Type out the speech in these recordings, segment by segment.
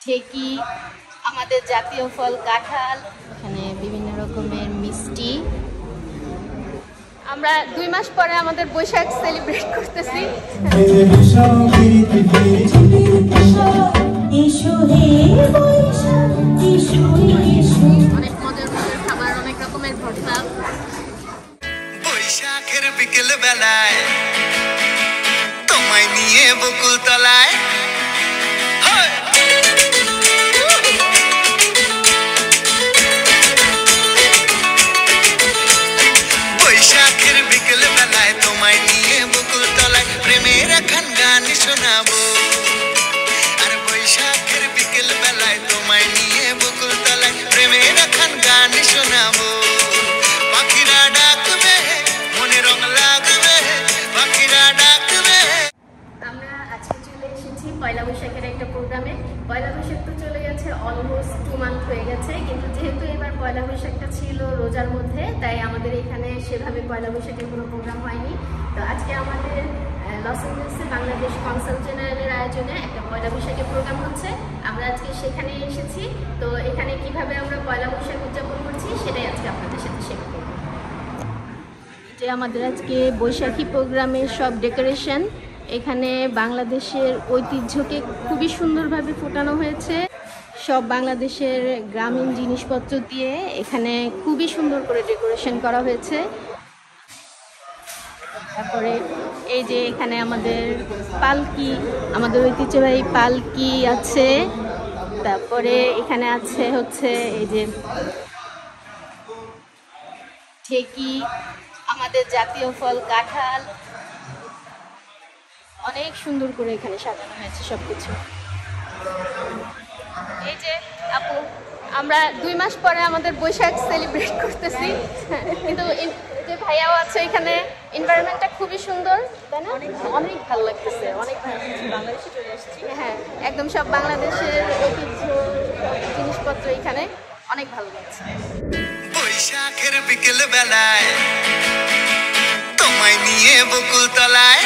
ঠেকি, আমাদের জাতীয় ফল কাঁঠাল, এখানে বিভিন্ন রকমের মিষ্টি। আমরা 2 মাস পরে আমাদের বৈশাখ সেলিব্রেট করতেছি। অনেক মজার মজার খাবার, অনেক রকমের ভর্তা। বৈশাখের বিকেল বেলায় তোমায় নিয়ে বকুল তলায়, বৈশাখের বিকেল বেলায় তোমায় নিয়ে বকুল তলায় প্রেমের এখন গান শোনাবো। আর বৈশাখের বিকেল বেলায় তোমায় নিয়ে বকুল তলায় প্রেমের এখন গান শোনাবো। পাখিরা ডাকবে, মনে রং লাগবে, পাখিরা ডাকবে। আমরা আজকে চলে এসেছি পয়লা বৈশাখের একটা প্রোগ্রামে। পয়লা বৈশাখ তো চলে গেছে, অলমোস্ট 2 মান্থ হয়ে গেছে, কিন্তু যেহেতু এবার পয়লা বৈশাখটা ছিল রোজার মধ্যে, তাই আমাদের এখানে সেভাবে পয়লা বৈশাখের কোনো প্রোগ্রাম হয়নি। তো আজকে আমাদের লস এঞ্জেলসে বাংলাদেশ কনসাল জেনারেলের আয়োজনে একটা পয়লা বৈশাখের প্রোগ্রাম হচ্ছে। আমরা আজকে সেখানে এসেছি। তো এখানে কিভাবে আমরা পয়লা বৈশাখ উদযাপন করছি সেটাই আজকে আপনাদের সাথে শেয়ার করব। যে আমাদের আজকে বৈশাখী প্রোগ্রামের সব ডেকোরেশন, এখানে বাংলাদেশের ঐতিহ্যকে খুবই সুন্দরভাবে ফোটানো হয়েছে। সব বাংলাদেশের গ্রামীণ জিনিসপত্র দিয়ে এখানে খুবই সুন্দর করে ডেকোরেশন করা হয়েছে। তারপরে এই যে এখানে আমাদের পালকি, আমাদের ঐতিহ্যবাহী পালকি আছে। তারপরে এখানে আছে হচ্ছে এই যে ঠেকি, আমাদের জাতীয় ফল কাঁঠাল। অনেক সুন্দর করে এখানে সাজানো হয়েছে সবকিছু। এই যে আপু, আমরা 2 মাস পরে আমাদের বৈশাখ সেলিব্রেট করতেছি, কিন্তু যে ভাইয়াও আছে এখানে। এনভায়রনমেন্টটা খুবই সুন্দর, তাই না? অনেক ভালো লাগতেছে। অনেক বাংলাদেশে চলে আসছি। হ্যাঁ, একদম সব বাংলাদেশের ঐতিহ্য জিনিসপত্র এখানে অনেক ভালো লাগছে। বৈশাখের বিকেল বেলায় তোমায় নিয়ে বকুল তলায়,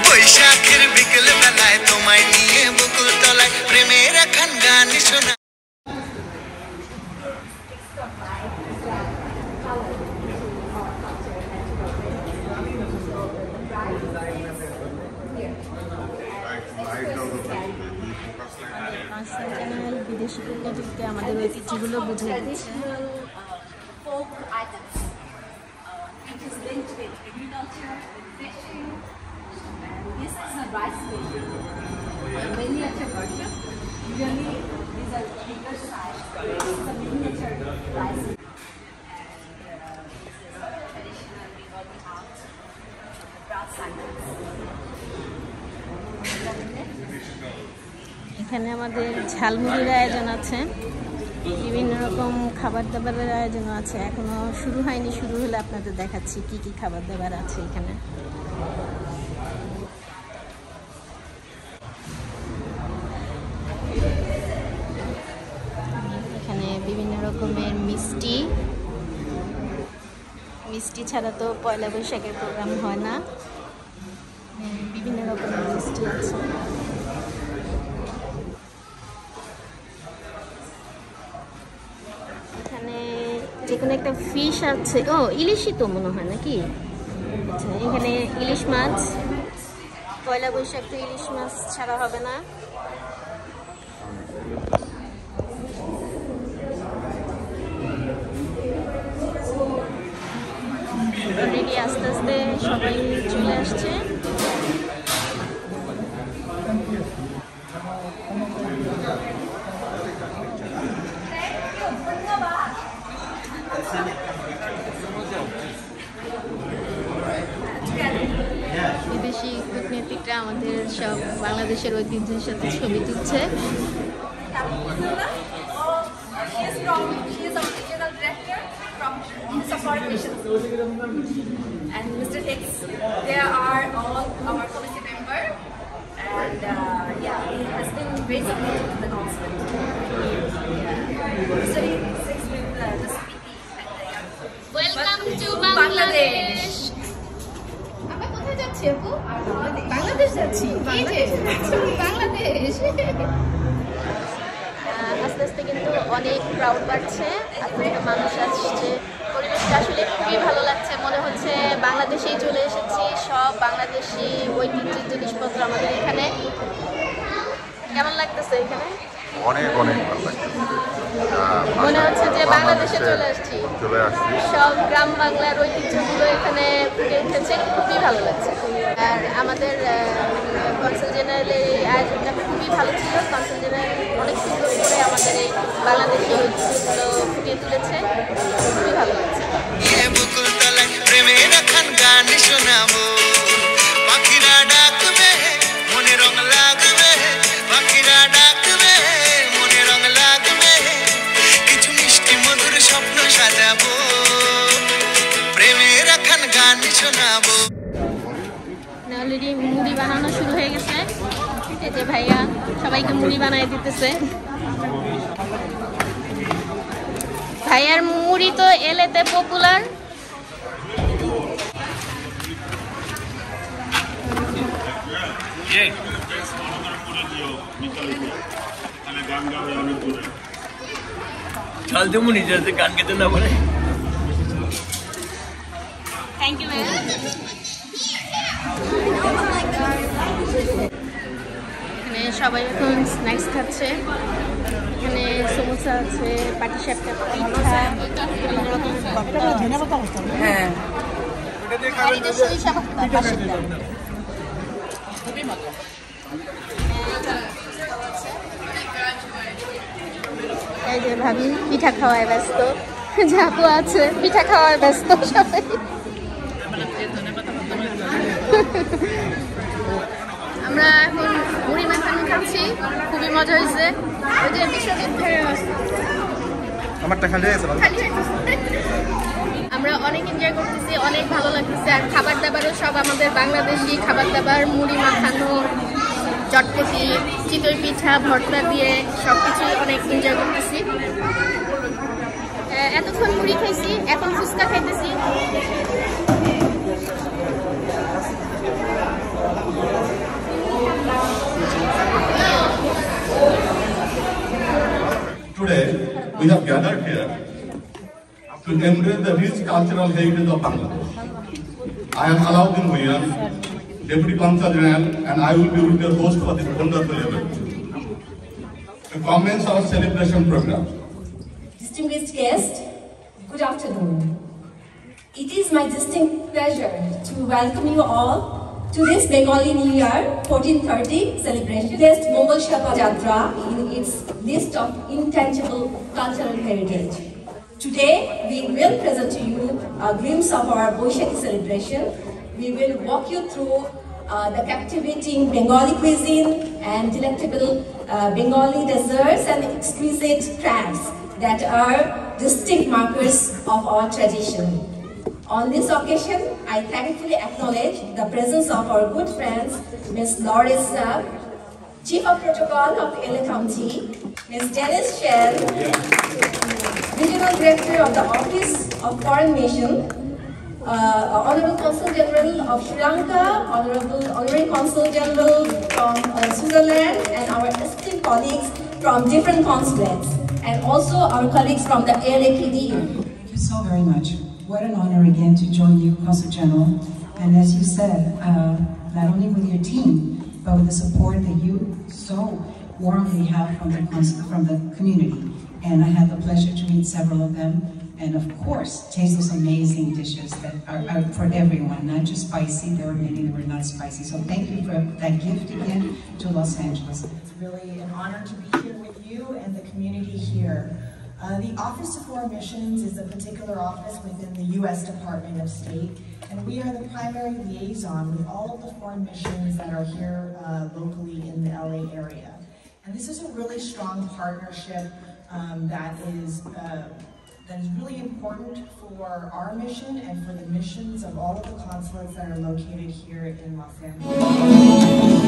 বৈশাখের বিকেল বেলায় তোমায় নিয়ে বকুল তলায় প্রেমের এখন গান শোনা। বিদেশি পর্যটককে আমাদের ঐতিহ্যগুলো বুঝিয়ে দিচ্ছে। এখানে আমাদের ঝালমুড়ির আয়োজন আছে, বিভিন্ন রকম খাবার দাবারের আয়োজন আছে। এখনো শুরু হয়নি, শুরু হলে আপনাদের দেখাচ্ছি কি কি খাবার দাবার আছে এখানে। এখানে বিভিন্ন রকমের মিষ্টি, মিষ্টি ছাড়া তো পয়লা বৈশাখের প্রোগ্রাম হয় না। বিভিন্ন রকমের মিষ্টি আছে। এখানে যে কোনো একটা ফিশ আছে, ও ইলিশই তো মনে হয় নাকি। আচ্ছা, এখানে ইলিশ মাছ। পয়লা বৈশাখ তো ইলিশ মাছ ছাড়া হবে না। অলরেডি আস্তে আস্তে সবাই চলে আসছে। বিদেশি কূটনীতিকরা আমাদের সব বাংলাদেশের ঐতিহ্যের সাথে ছবি তুলছে। And Mr. Hicks, they are all our committee member, and yeah, he has been very supportive to the council. Yeah. Mr. Hicks will the speaking. Welcome to Bangladesh. Bangladesh. আমরা কোথায় যাচ্ছি আপু? বাংলাদেশ যাচ্ছি। বাংলাদেশ। আস্তে আস্তে কিন্তু অনেক ক্রাউড বাড়ছে, আস্তে আস্তে মানুষ আসছে, পরিবেশটা আসলে খুবই ভালো লাগছে। মনে হচ্ছে বাংলাদেশেই চলে এসেছি, সব বাংলাদেশি ঐতিহ্যের জিনিসপত্র আমাদের এখানে। কেমন লাগতেছে এখানে? অনেক অনেক ভালো লাগছে, মনে হচ্ছে যে বাংলাদেশে চলে আসছি। সব গ্রাম বাংলার ঐতিহ্যগুলো এখানে ফুটে উঠেছে, খুবই ভালো লাগছে। আর আমাদের কনসাল জেনারেলের এই আয়োজনটা খুবই ভালো ছিল। কনসাল জেনারেল অনেক সুন্দর করে আমাদের এই বাংলাদেশি ঐতিহ্যগুলো ফুটিয়ে তুলেছে, খুবই ভালো লাগছে। প্রেমের খান গান শোনাবো, পাখিরা ডাকবে মনে রং লাগবে, পাখিরা ডাকবে মনে রং লাগবে, কিছু মিষ্টি মধুর স্বপ্ন সাজাবো, প্রেমের খান গান শোনাবো। অলরেডি মুড়ি বানানো শুরু হয়ে গেছে, এই যে ভাইয়া সবাইকে মুড়ি বানাই দিতেছে। ভাইয়ার মুড়ি তো এলেতে পপুলার। চলতে মুড়ি যাতে গান গেতে না বলে। থ্যাংক ইউ ভাইয়া। এখানে সবাই এখন স্ন্যাক্স খাচ্ছে। এখানে সমোসা আছে, পাটিসাপটা, পিঠা, হ্যাঁ এই যে ভাবি পিঠা খাওয়ায় ব্যস্ত, ঝাপু আছে পিঠা খাওয়ায় ব্যস্ত সবাই। আমরা এখন মুড়ি মাখানো খাচ্ছি, খুবই মজা হয়েছে। ওই যে বিশ্বজিৎ আমারটা খালি হয়েছে। আমরা অনেক এনজয় করতেছি, অনেক ভালো লাগতেছে। আর খাবার দাবারও সব আমাদের বাংলাদেশি খাবার দাবার, মুড়ি মাখানো, চটপটি, চিতই পিঠা, ভর্তা দিয়ে সবকিছুই অনেক এনজয় করতেছি। এতক্ষণ মুড়ি খাইছি, এখন ফুচকা খাইতেছি। Today, we have gathered here to embrace the rich cultural heritage of Bangladesh. I am Alauddin Bhuiyan, Deputy Consul General, and I will be with your host for this wonderful event. To commence our celebration program. Distinguished guests, good afternoon. It is my distinct pleasure to welcome you all to this Bengali New Year 1430 celebration. Best Mongol Sherpa Jatra in its list of intangible cultural heritage. Today, we will present to you a glimpse of our Boishakhi celebration. We will walk you through the captivating Bengali cuisine and delectable Bengali desserts and exquisite crafts that are distinct markers of our tradition. On this occasion, I thankfully acknowledge the presence of our good friends, Ms. Larissa, Chief of Protocol of LFMT, Ms. Janice Shell, Regional Director of the Office of Foreign Mission, Honorable Consul General of Sri Lanka, Honorary Consul General from Switzerland, and our esteemed colleagues from different consulates, and also our colleagues from the LAPD. Thank you so very much. What an honor again to join you, Consul General. And as you said, not only with your team, but with the support that you so warmly have from the community. And I had the pleasure to meet several of them, and of course, taste those amazing dishes that are for everyone, not just spicy. There were many that were not spicy. So thank you for that gift again to Los Angeles. It's really an honor to be here with you and the community here. The Office of Foreign Missions is a particular office within the U.S. Department of State, and we are the primary liaison with all of the foreign missions that are here locally in the LA area. And this is a really strong partnership that is really important for our mission and for the missions of all of the consulates that are located here in Los Angeles.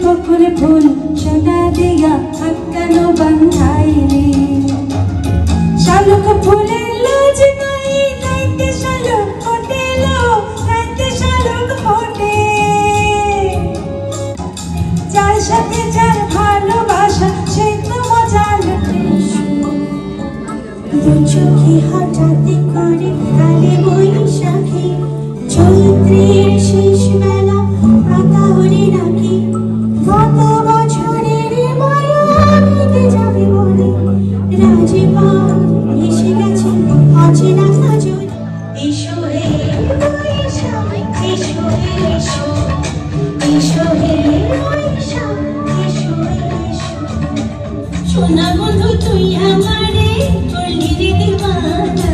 বকুল ফুল সোনা দিয়া হাক্কানো বান্ধাইলি শালুক ফুলের লাজ নাই নাইতে শালুক ফোটেলো নাইতে শালুক ফোটে যার সাথে যার ভালোবাসা সে তো মজা লুটে দু চোখে হঠাৎ করে কালে বৈশাখী চৈত্রের শেষ বেলা পাতা হরি নাকি কত বছরের মায়া মিটে যাবে বলে রাজি পান এসে গেছে অচেনা নজর এসো হে বৈশাখ এসো হে এসো এসো হে বৈশাখ এসো এসো সোনা বন্ধু তুই আমারে করলি রে দিওয়ানা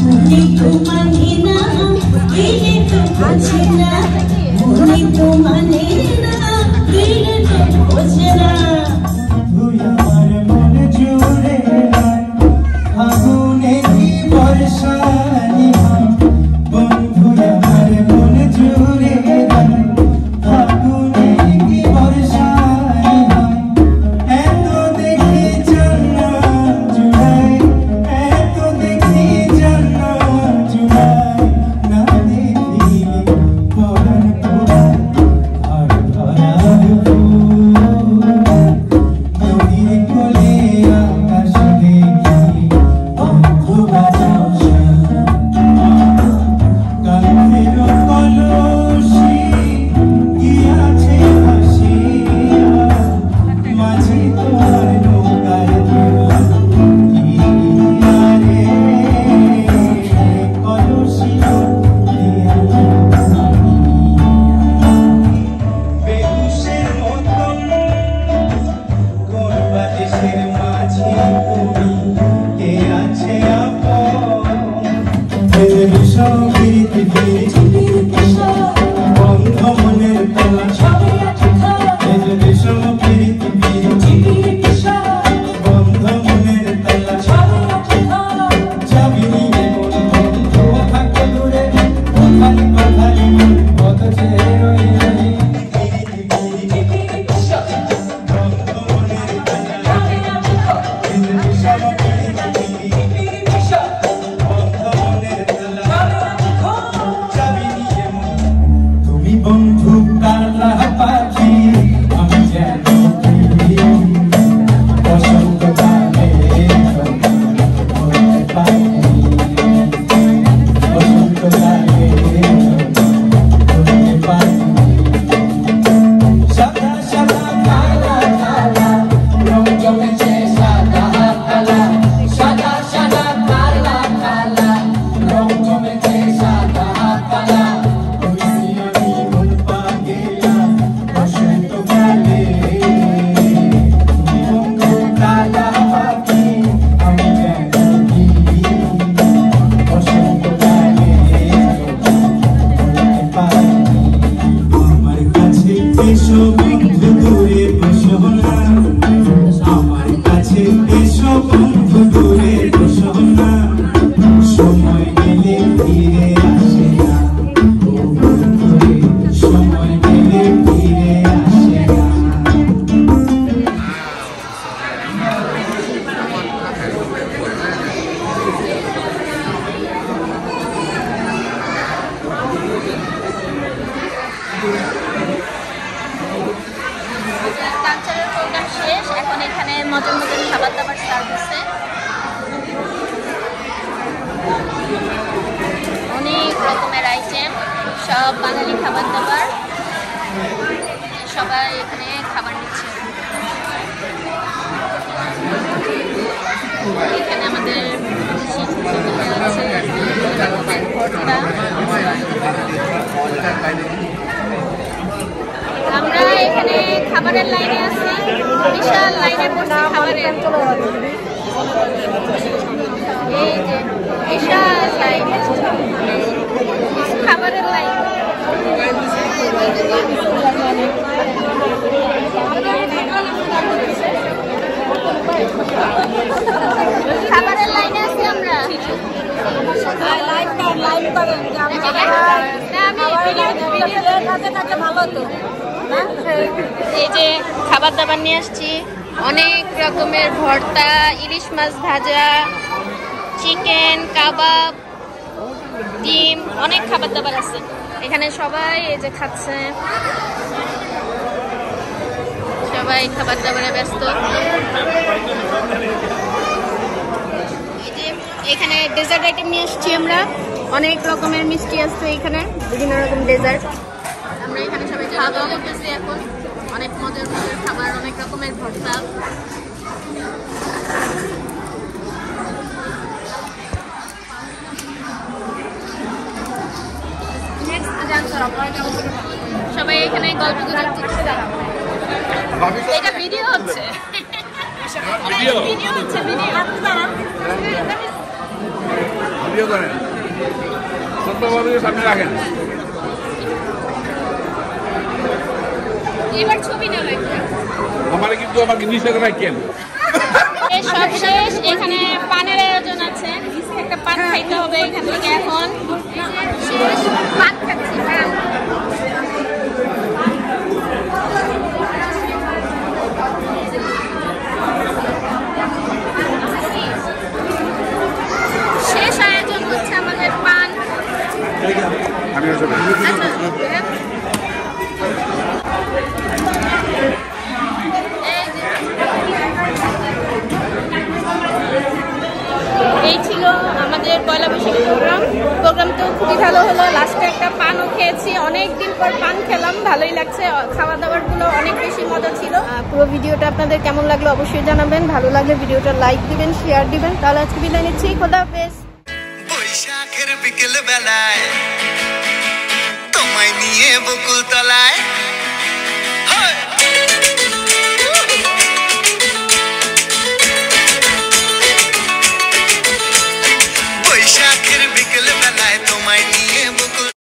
মনে তো মানে না দিলে তো বোঝে না মনে তো মানে না দিলে তো বোঝে না তুই আমার মন জুড়ে আগুনে কি বর্ষানি বন্ধু আমার মন জুড়ে আগুনে কি বর্ষানি এত দেখি জন্য জুড়াই এত দেখি জন্য জুড়াই না দেখি পরাণ পোড়াই আর ধরার নদীর কোলে আকাশ দেখি বন্ধু বাজাও কান্তির কলসি কি আছে ভাসিয়া মাঝি তোমার নৌকার দোলা রে কলসি দিয়া বেহুশের মতন কোন বাদেশের মাঝি তুমি কে আছে আপন বিষম ফিরিতে ফিরিতে বন্ধ মনের তলা বিষম ফিরিতে ফিরিতে বন্ধ মনের তলা যাবি নিয়ে বন্ধু থাকে দূরে কোথালি কোথালি কত চেয়ে রই রই বন্ধ মনের তলা বিষম ফিরিতে ফিরিতে বন্ধ মনের তলা যাবি নিয়ে তুমি বন্ধু কালা পাখি আমি যেন বসন্ত কালে বলতে পারি বসন্ত কালে বলতে পারি সাদা সাদা কালা কালা রং জমেছে সাদা কালা সাদা সাদা কালা কালা রং জমেছে সাদা কালা আমি মন পাগেলা বসন্ত কালে বন্ধু কালা পাখি আমি যেন বসন্ত কালে বলতে পারি আমার কাছে এসো বন্ধু দূরে বসো না আমার কাছে এসো বন্ধু দূরে বসো না সময় গেলে ফিরে আসে না ও বন্ধু রে, সময় গেলে ফিরে আসে না কালচারাল প্রোগ্রাম শেষ, এখন এখানে মজার মজার খাবার দাবার সার্ভ হচ্ছে। অনেক রকমের আইটেম, সব বাঙালি খাবার দাবার, সবাই এখানে খাবার নিচ্ছে। এখানে আমাদের ভর্তা। আমরা এখানে খাবারের লাইনে আছি, বিশাল লাইনে পড়ছি খাবারের। এই যে বিশাল লাইন। এই যে খাবার দাবার নিয়ে আসছি, অনেক রকমের ভর্তা, ইলিশ মাছ ভাজা, চিকেন, কাবাব, ডিম, অনেক খাবার দাবার আছে এখানে। সবাই এই যে খাচ্ছে, সবাই খাবার দাবারে ব্যস্ত। এখানে ডেজার্ট আইটেম নিয়ে আসছি আমরা, অনেক রকমের মিষ্টি আছে এখানে, বিভিন্ন রকম ডেজার্ট। আমরা এখানে সবাই খাওয়া দাওয়া করতেছি এখন, অনেক মজার মজার খাবার, অনেক রকমের ভর্তা। সবাই এখানে গল্প গুজব করছে। এটা ভিডিও হচ্ছে, ভিডিও হচ্ছে, ভিডিও করেন, সামনে রাখেন। এবার ছবি না লাগবে আমার, কিন্তু আমাকে নিষেধ রাখেন। সব শেষ, এখানে পানের আয়োজন আছে, একটা পান খাইতে হবে এখান থেকে। এখন পান খাচ্ছি, শেষ আয়োজন হচ্ছে আমাদের পান। এই ছিল আমাদের পয়লা বৈশাখ প্রোগ্রাম তো খুবই ভালো হলো। লাস্টে একটা পানও খেয়েছি, অনেকদিন পর পান খেলাম, ভালোই লাগছে। খাওয়া দাওয়ারগুলো অনেক বেশি মজা ছিল। পুরো ভিডিওটা আপনাদের কেমন লাগলো অবশ্যই জানাবেন। ভালো লাগলে ভিডিওটা লাইক দিবেন, শেয়ার দিবেন। তাহলে আজকে বিদায় নিচ্ছি, খোদা হাফেজ। বৈশাখের বিকেল বেলায় তোমায় নিয়ে বকুল তলায়